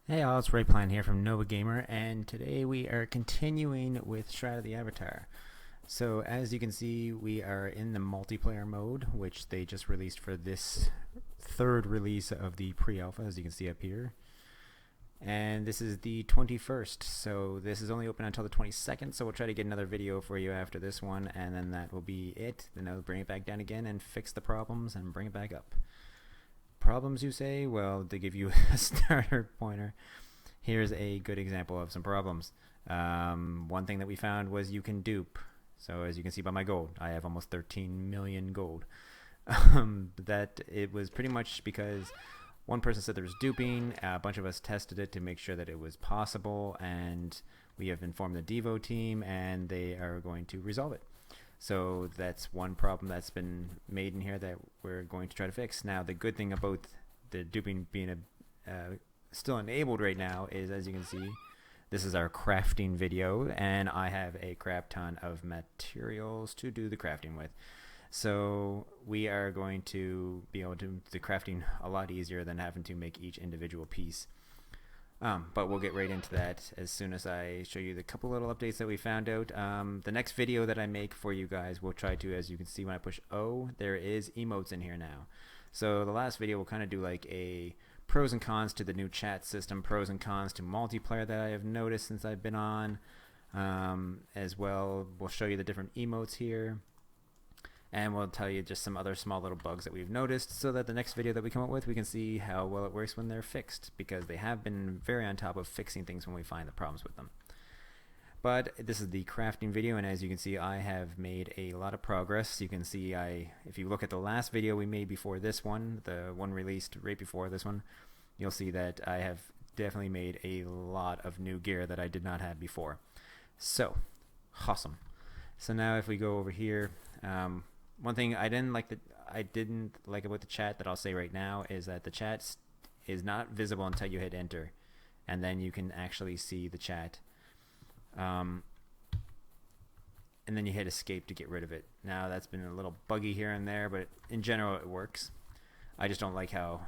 Hey all, it's Rightplan here from NovaGamer, and today we are continuing with Shroud of the Avatar. So as you can see, we are in the multiplayer mode, which they just released for this third release of the pre-alpha, as you can see up here. And this is the 21st, so this is only open until the 22nd, so we'll try to get another video for you after this one, and then that will be it. Then I'll bring it back down again and fix the problems and bring it back up. Problems, you say? Well, to give you a starter pointer, here's a good example of some problems. One thing that we found was you can dupe. So as you can see by my gold, I have almost 13 million gold. That it was pretty much because one person said there was duping, a bunch of us tested it to make sure that it was possible, and we have informed the Devo team, and they are going to resolve it. So that's one problem that's been made in here that we're going to try to fix. Now, the good thing about the duping being still enabled right now is, as you can see, this is our crafting video, and I have a crap ton of materials to do the crafting with. So we are going to be able to do the crafting a lot easier than having to make each individual piece. But we'll get right into that as soon as I show you the couple little updates that we found out. The next video that I make for you guys will try to, as you can see when I push O, there is emotes in here now. So the last video will kind of do like a pros and cons to the new chat system, pros and cons to multiplayer that I have noticed since I've been on. As well, we'll show you the different emotes here. And we'll tell you just some other small little bugs that we've noticed, so that the next video that we come up with, we can see how well it works when they're fixed, because they have been very on top of fixing things when we find the problems with them. But this is the crafting video, and as you can see, I have made a lot of progress. You can see if you look at the last video we made before this one, the one released right before this one, you'll see that I have definitely made a lot of new gear that I did not have before. So, awesome. So now if we go over here, one thing I didn't like about the chat that I'll say right now is that the chat is not visible until you hit enter, and then you can actually see the chat. And then you hit escape to get rid of it. Now that's been a little buggy here and there, but in general it works. I just don't like how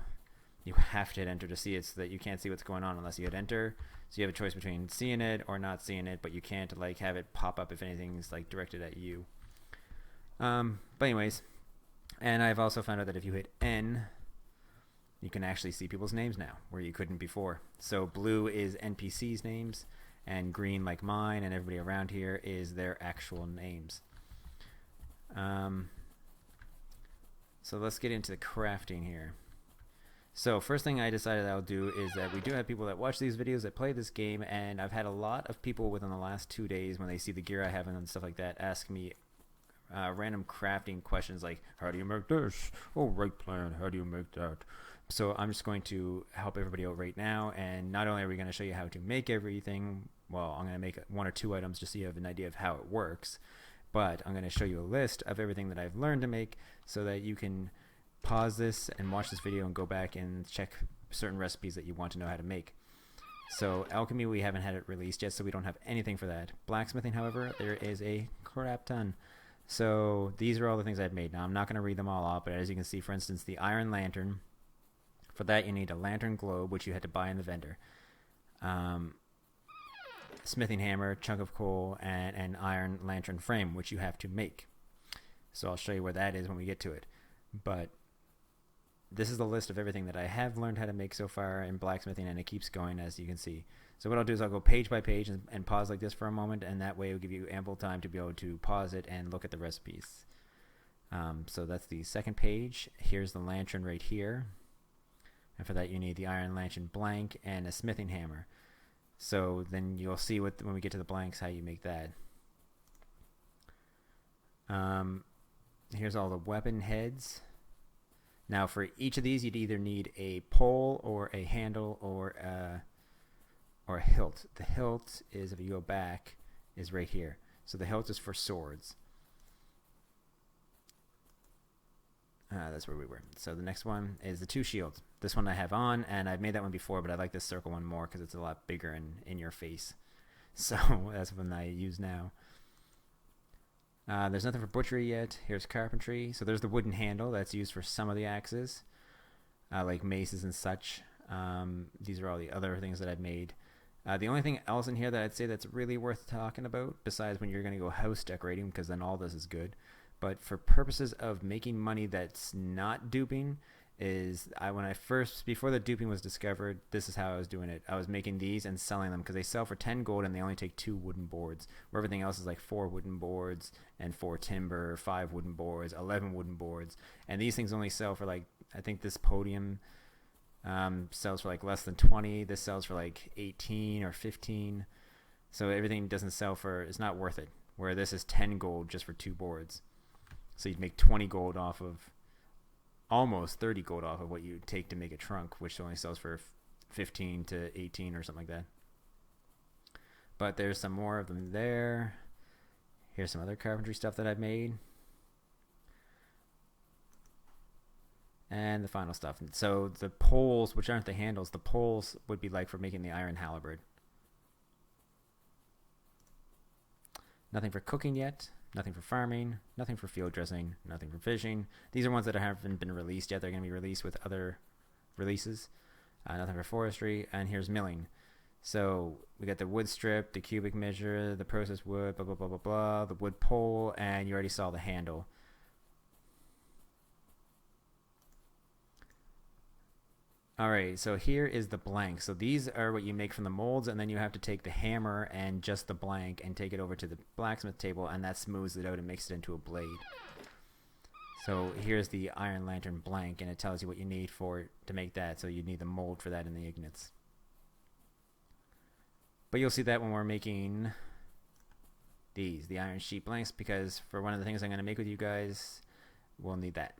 you have to hit enter to see it, so that you can't see what's going on unless you hit enter. So you have a choice between seeing it or not seeing it, but you can't like have it pop up if anything's like directed at you. But anyways, and I've also found out that if you hit N, you can actually see people's names now, where you couldn't before. So blue is NPCs' names, and green, like mine and everybody around here, is their actual names. So let's get into the crafting here. So first thing I decided I'll do is that we do have people that watch these videos that play this game, and I've had a lot of people within the last 2 days, when they see the gear I have and stuff like that, ask me random crafting questions like, how do you make this? Oh, Rightplan, how do you make that? So I'm just going to help everybody out right now, and not only are we going to show you how to make everything, well, I'm going to make 1 or 2 items just so you have an idea of how it works, but I'm going to show you a list of everything that I've learned to make, so that you can pause this and watch this video and go back and check certain recipes that you want to know how to make. So alchemy, we haven't had it released yet, so we don't have anything for that. Blacksmithing, however, there is a crap ton. So these are all the things I've made. Now I'm not going to read them all out, but as you can see, for instance, the iron lantern, for that you need a lantern globe, which you had to buy in the vendor, smithing hammer, chunk of coal, and an iron lantern frame, which you have to make. So I'll show you where that is when we get to it. But this is the list of everything that I have learned how to make so far in blacksmithing, and it keeps going, as you can see. So what I'll do is I'll go page by page and pause like this for a moment, and that way it will give you ample time to be able to pause it and look at the recipes. So that's the second page. Here's the lantern right here. And for that you need the iron lantern blank and a smithing hammer. So then you'll see when we get to the blanks how you make that. Here's all the weapon heads. Now for each of these you'd either need a pole or a handle or a hilt. The hilt is, if you go back, is right here. So the hilt is for swords. That's where we were. So the next one is the 2 shields. This one I have on, and I've made that one before, but I like this circle one more because it's a lot bigger and in your face. So that's one I use now. There's nothing for butchery yet. Here's carpentry. So there's the wooden handle that's used for some of the axes, like maces and such. These are all the other things that I've made. The only thing else in here that I'd say that's really worth talking about, besides when you're going to go house decorating, because then all this is good, but for purposes of making money that's not duping, is when I first, before the duping was discovered, this is how I was doing it. I was making these and selling them because they sell for 10 gold and they only take 2 wooden boards, where everything else is like 4 wooden boards and 4 timber, 5 wooden boards, 11 wooden boards, and these things only sell for like, I think this podium sells for like less than 20. This sells for like 18 or 15. So everything doesn't sell for, it's not worth it. Where this is 10 gold just for 2 boards. So you'd make 20 gold off of, almost 30 gold off of what you'd take to make a trunk, which only sells for 15 to 18 or something like that. But there's some more of them there. Here's some other carpentry stuff that I've made. And the final stuff. So the poles, which aren't the handles, the poles would be like for making the iron halberd. Nothing for cooking yet. Nothing for farming. Nothing for field dressing. Nothing for fishing. These are ones that haven't been released yet. They're going to be released with other releases. Nothing for forestry. And here's milling. So we got the wood strip, the cubic measure, the processed wood, blah, blah, blah, blah, blah, the wood pole, and you already saw the handle. Alright, so here is the blank. So these are what you make from the molds, and then you have to take the hammer and just the blank and take it over to the blacksmith table, and that smooths it out and makes it into a blade. So here's the iron lantern blank, and it tells you what you need for it to make that. So you need the mold for that in the ignits. But you'll see that when we're making these, the iron sheet blanks, because for one of the things I'm going to make with you guys, we'll need that.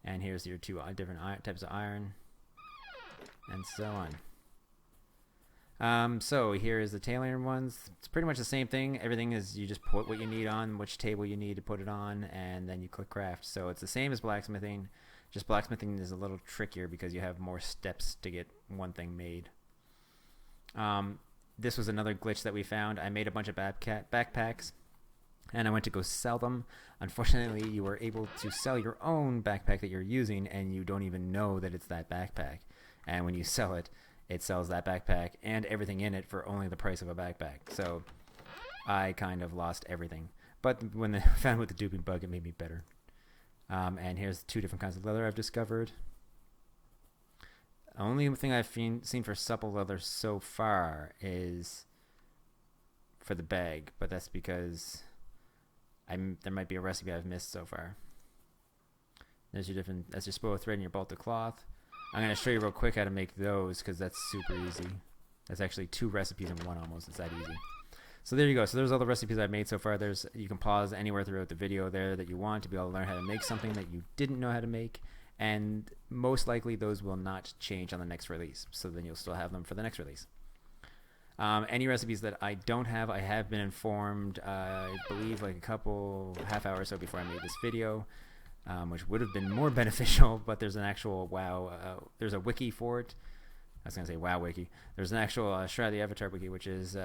And here's your 2 different types of iron, and so on. So here is the tailoring ones. It's pretty much the same thing. Everything is, you just put what you need on, which table you need to put it on, and then you click craft. So it's the same as blacksmithing, just blacksmithing is a little trickier because you have more steps to get one thing made. This was another glitch that we found. I made a bunch of backpacks, and I went to go sell them. Unfortunately, you were able to sell your own backpack that you're using, and you don't even know that it's that backpack. And when you sell it, it sells that backpack and everything in it for only the price of a backpack. So I kind of lost everything. But when I found with the duping bug, it made me better. And here's 2 different kinds of leather I've discovered. The only thing I've seen for supple leather so far is for the bag, but that's because there might be a recipe I've missed so far. That's your spool of thread and your bolt of cloth. I'm going to show you real quick how to make those because that's super easy. That's actually 2 recipes in one almost. It's that easy. So there you go. So there's all the recipes I've made so far. You can pause anywhere throughout the video there that you want to be able to learn how to make something that you didn't know how to make. And most likely those will not change on the next release. So then you'll still have them for the next release. Any recipes that I don't have, I have been informed, I believe like a couple half hours or so before I made this video, which would have been more beneficial, but there's an actual there's a wiki for it. I was going to say WoW wiki. There's an actual Shroud the Avatar wiki, which is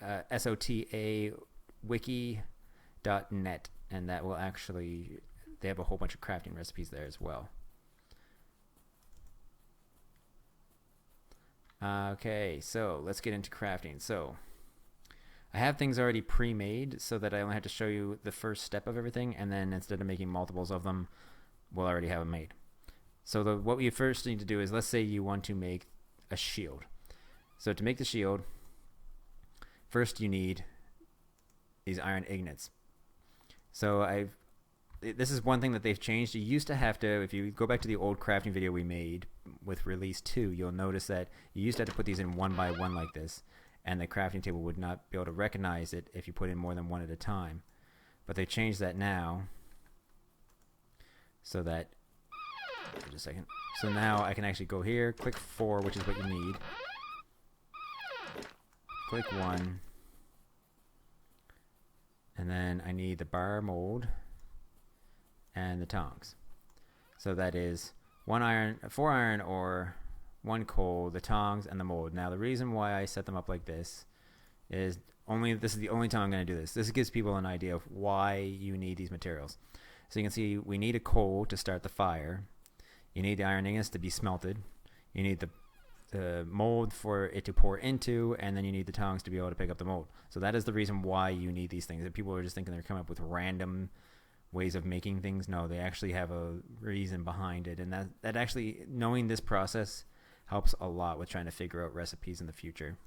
sotawiki.net, and that will actually, they have a whole bunch of crafting recipes there as well. Okay, so let's get into crafting. So I have things already pre-made so that I only have to show you the first step of everything, and then instead of making multiples of them, we'll already have them made. So what we first need to do is, let's say you want to make a shield. So to make the shield, first you need these iron ingots. So this is one thing that they've changed. You used to have to, if you go back to the old crafting video we made with release 2, you'll notice that you used to have to put these in 1 by 1 like this, and the crafting table would not be able to recognize it if you put in more than 1 at a time. But they changed that now so that, just a second. So now I can actually go here, click 4, which is what you need. Click 1. And then I need the bar mold and the tongs. So that is 4 iron or 1 coal, the tongs, and the mold. Now the reason why I set them up like this is this is the only time I'm going to do this. This gives people an idea of why you need these materials. So you can see we need a coal to start the fire. You need the iron ingots to be smelted. You need the mold for it to pour into, and then you need the tongs to be able to pick up the mold. So that is the reason why you need these things. If people are just thinking they're coming up with random ways of making things, no, they actually have a reason behind it, and that actually, knowing this process helps a lot with trying to figure out recipes in the future.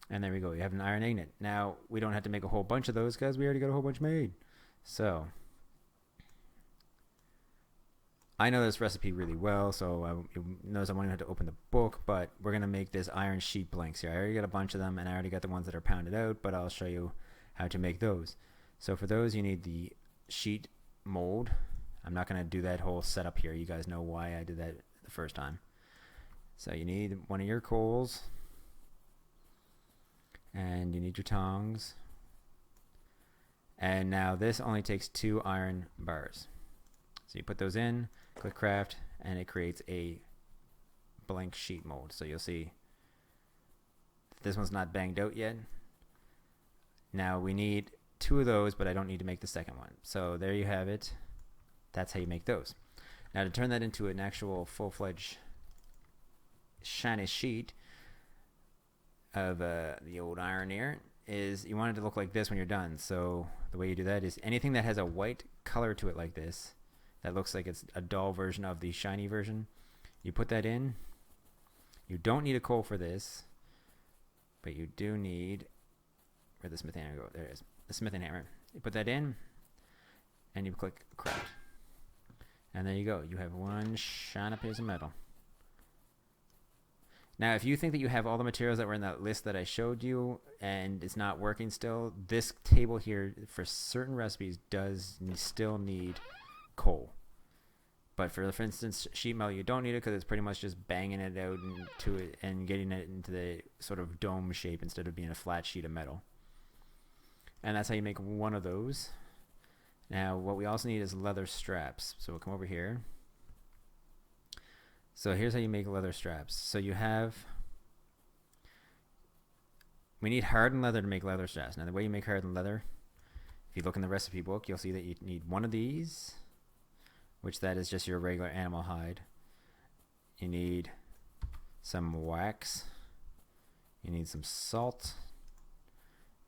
And there we go, you have an iron ingot. Now we don't have to make a whole bunch of those because we already got a whole bunch made. So I know this recipe really well, so you notice I won't even have to open the book, but we're going to make this iron sheet blanks here. I already got a bunch of them, and I already got the ones that are pounded out, but I'll show you how to make those. So for those, you need the sheet mold. I'm not going to do that whole setup here. You guys know why I did that the first time. So you need one of your coals, and you need your tongs. And now this only takes 2 iron bars. So you put those in, click craft, and it creates a blank sheet mold. So you'll see this one's not banged out yet. Now we need 2 of those, but I don't need to make the second one. So there you have it. That's how you make those. Now to turn that into an actual full-fledged shiny sheet of the old iron here is you want it to look like this when you're done. So the way you do that is anything that has a white color to it like this, that looks like it's a dull version of the shiny version, you put that in. You don't need a coal for this, but you do need, where'd the smithing hammer go? There it is, the smithing hammer. You put that in, and you click craft. And there you go. You have one shiny piece of metal. Now, if you think that you have all the materials that were in that list that I showed you and it's not working still, this table here for certain recipes does still need coal. But for instance, sheet metal, you don't need it because it's pretty much just banging it out into it and getting it into the sort of dome shape instead of being a flat sheet of metal. And that's how you make one of those. Now, what we also need is leather straps. So we'll come over here. So here's how you make leather straps. So we need hardened leather to make leather straps. Now the way you make hardened leather, if you look in the recipe book, you'll see that you need one of these, which that is just your regular animal hide. You need some wax. You need some salt.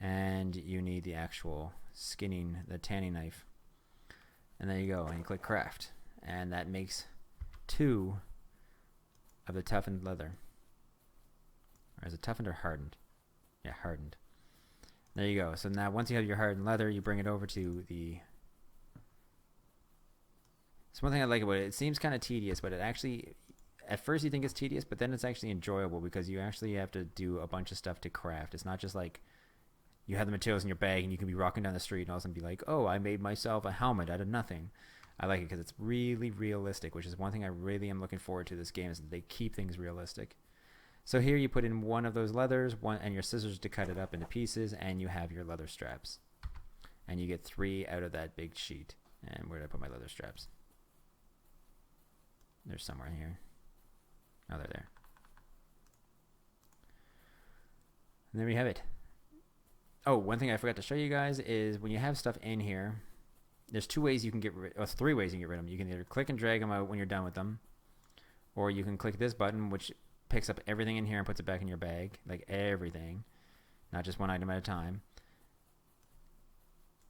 And you need the actual skinning, the tanning knife. And there you go. And you click craft. And that makes 2 of the toughened leather. Or is it toughened or hardened? Yeah, hardened. There you go. So now once you have your hardened leather, you bring it over to the... So one thing I like about it, it seems kind of tedious, but it actually, at first you think it's tedious, but then it's actually enjoyable because you actually have to do a bunch of stuff to craft. It's not just like you have the materials in your bag and you can be rocking down the street and all of a sudden be like, oh, I made myself a helmet out of nothing. I like it because it's really realistic, which is one thing I really am looking forward to this game, is that they keep things realistic. So here you put in one of those leathers, and your scissors to cut it up into pieces, and you have your leather straps. And you get 3 out of that big sheet. And where did I put my leather straps? They're somewhere here. Oh, they're there. And there we have it. Oh, one thing I forgot to show you guys is when you have stuff in here, there's 2 ways you can get rid, or 3 ways you can get rid of them. You can either click and drag them out when you're done with them, or you can click this button, which picks up everything in here and puts it back in your bag, like everything, not just one item at a time.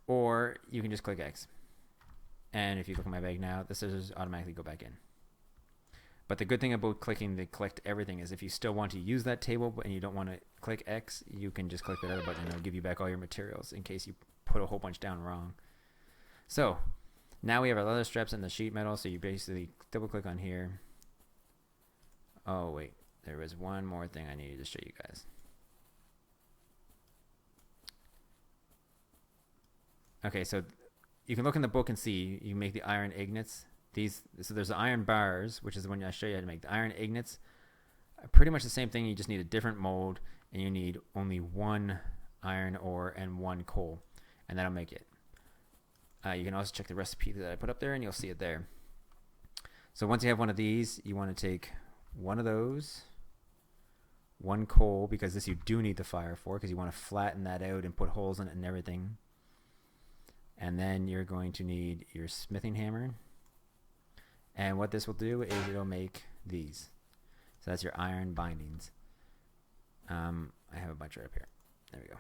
Or you can just click X. And if you look at my bag now, the scissors automatically go back in. But the good thing about clicking the collect everything is if you still want to use that table and you don't want to click X, you can just click that other button and it'll give you back all your materials in case you put a whole bunch down wrong. So now we have our leather straps and the sheet metal, so you basically double click on here. Oh wait, there was one more thing I needed to show you guys. Okay, so you can look in the book and see you make the iron ingots. So there's the iron bars, which is the one I show you how to make. The iron ingots are pretty much the same thing. You just need a different mold, and you need only 1 iron ore and 1 coal, and that'll make it. You can also check the recipe that I put up there, and you'll see it there. So once you have one of these, you want to take one of those, 1 coal, because this you do need the fire for, because you want to flatten that out and put holes in it and everything. And then you're going to need your smithing hammer. And what this will do is it'll make these. So that's your iron bindings. I have a bunch right up here. There we go.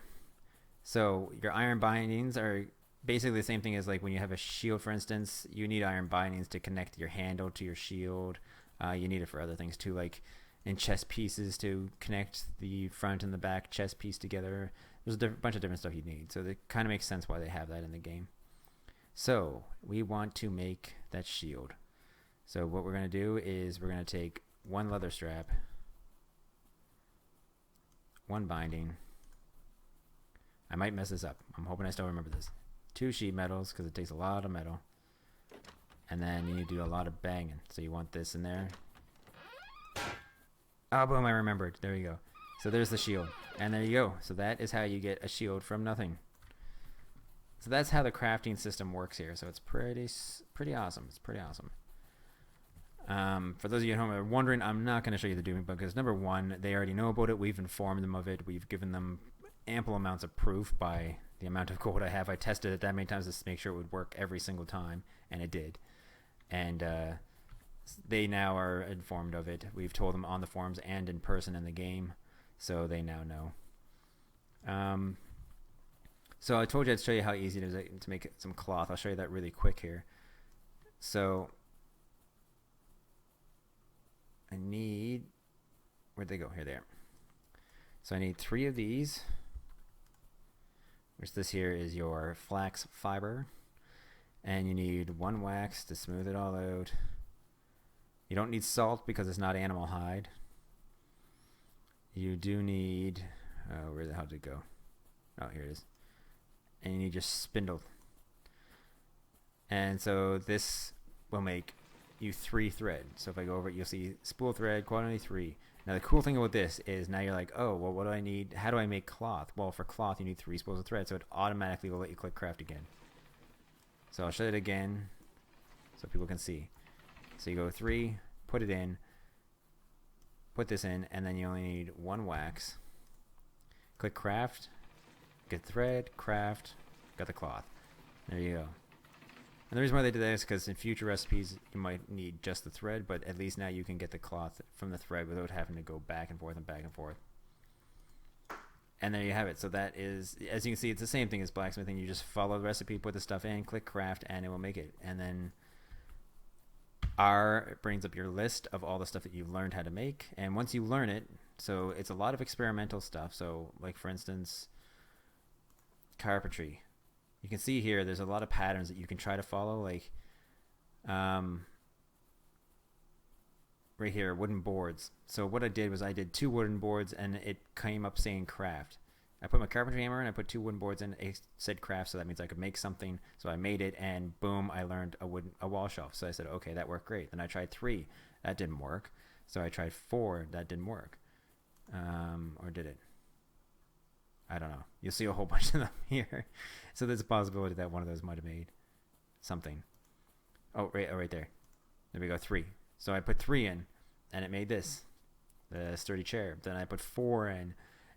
So your iron bindings are basically the same thing as like when you have a shield, for instance. You need iron bindings to connect your handle to your shield. You need it for other things too, like in chest pieces to connect the front and the back chest piece together. There's a bunch of different stuff you need. So it kind of makes sense why they have that in the game. So we want to make that shield. So what we're going to do is we're going to take one leather strap, one binding. I might mess this up. I'm hoping I still remember this. 2 sheet metals, because it takes a lot of metal. And then you need to do a lot of banging. So you want this in there. Oh, boom, I remembered. There you go. So there's the shield. And there you go. So that is how you get a shield from nothing. So that's how the crafting system works here. So it's pretty awesome. It's pretty awesome. For those of you at home who are wondering, I'm not going to show you the doing because number one, they already know about it. We've informed them of it. We've given them ample amounts of proof by the amount of gold I have. I tested it that many times just to make sure it would work every single time, and it did. And they now are informed of it. We've told them on the forums and in person in the game, so they now know. So I told you I'd show you how easy it is to make some cloth. I'll show you that really quick here. So I need, where'd they go? Here they are. So I need 3 of these, which this here is your flax fiber, and you need 1 wax to smooth it all out. You don't need salt because it's not animal hide. You do need, where the hell did it go? Oh, here it is. And you need your spindle. And so this will make you 3 thread. So if I go over it, you'll see spool thread, quantity 3. Now the cool thing about this is now you're like, oh, well, what do I need? How do I make cloth? Well, for cloth, you need 3 spools of thread, so it automatically will let you click craft again. So I'll show it again so people can see. So you go 3, put it in, put this in, and then you only need 1 wax. Click craft, get thread, craft, got the cloth. There you go. And the reason why they did that is because in future recipes you might need just the thread, but at least now you can get the cloth from the thread without having to go back and forth and back and forth. And there you have it. So that is, as you can see, it's the same thing as blacksmithing. You just follow the recipe, put the stuff in, click craft, and it will make it. And then R brings up your list of all the stuff that you've learned how to make. And once you learn it, so it's a lot of experimental stuff. So like for instance, carpentry. You can see here there's a lot of patterns that you can try to follow, like right here, wooden boards. So what I did was I did 2 wooden boards and it came up saying craft. I put my carpentry hammer in, I put 2 wooden boards in, it said craft, so that means I could make something. So I made it and boom, I learned a wall shelf. So I said, okay, that worked great. Then I tried 3, that didn't work. So I tried 4, that didn't work. Or did it? I don't know. You'll see a whole bunch of them here. So there's a possibility that one of those might have made something. Oh, right there. There we go, 3. So I put 3 in, and it made this, the sturdy chair. Then I put 4 in,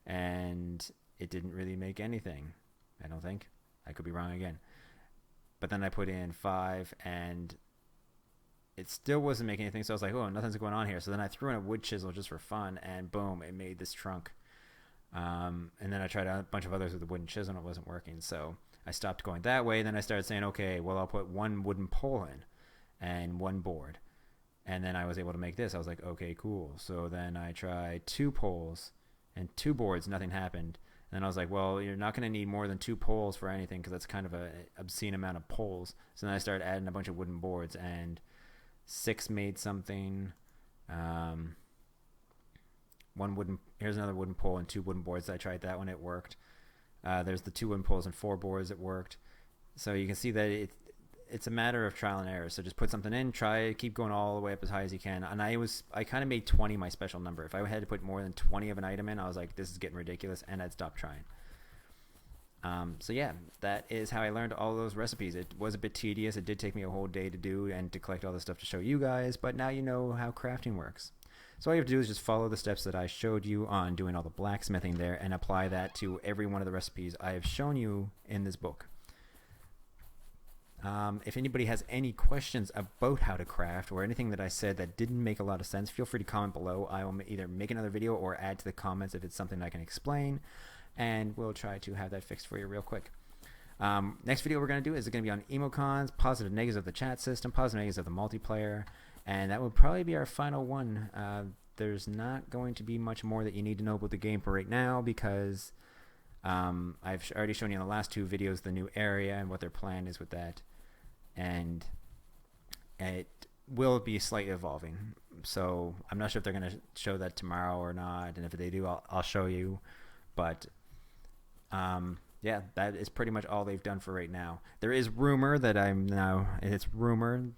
and it didn't really make anything, I don't think. I could be wrong again. But then I put in 5, and it still wasn't making anything. So I was like, oh, nothing's going on here. So then I threw in a wood chisel just for fun, and boom, it made this trunk. And then I tried a bunch of others with the wooden chisel and it wasn't working, so I stopped going that way. Then I started saying, okay, well, I'll put 1 wooden pole in and 1 board, and then I was able to make this. I was like, okay, cool. So then I tried 2 poles and 2 boards, nothing happened. And then I was like, well, you're not going to need more than 2 poles for anything because that's kind of an obscene amount of poles. So then I started adding a bunch of wooden boards, and 6 made something. 1 wooden, here's another wooden pole and 2 wooden boards. I tried that one, it worked. There's the 2 wooden poles and 4 boards, it worked. So you can see that it's a matter of trial and error. So just put something in, try, keep going all the way up as high as you can. And I kind of made 20 my special number. If I had to put more than 20 of an item in, I was like, this is getting ridiculous, and I'd stop trying. So yeah, that is how I learned all those recipes. It was a bit tedious. It did take me a whole day to do and to collect all this stuff to show you guys, but now you know how crafting works. So all you have to do is just follow the steps that I showed you on doing all the blacksmithing there and apply that to every one of the recipes I have shown you in this book. If anybody has any questions about how to craft or anything that I said that didn't make a lot of sense, feel free to comment below. I will either make another video or add to the comments if it's something I can explain, and we'll try to have that fixed for you real quick. Next video we're going to do is going to be on emocons, positive negatives of the chat system, positive negatives of the multiplayer, and that will probably be our final one. There's not going to be much more that you need to know about the game for right now, because I've already shown you in the last 2 videos the new area and what their plan is with that, and it will be slightly evolving. So I'm not sure if they're going to show that tomorrow or not, and if they do, I'll show you. But yeah, that is pretty much all they've done for right now. There is rumor that it's rumor,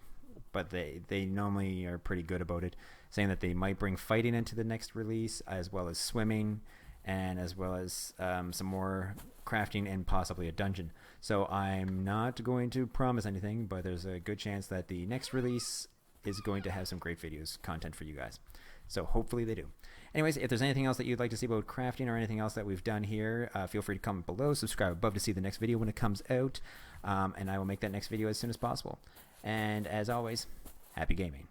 but they normally are pretty good about it, saying that they might bring fighting into the next release, as well as swimming, and as well as some more crafting and possibly a dungeon. So I'm not going to promise anything, but there's a good chance that the next release is going to have some great content for you guys. So hopefully they do. Anyways, if there's anything else that you'd like to see about crafting or anything else that we've done here, feel free to comment below, subscribe above to see the next video when it comes out, and I will make that next video as soon as possible. And as always, happy gaming.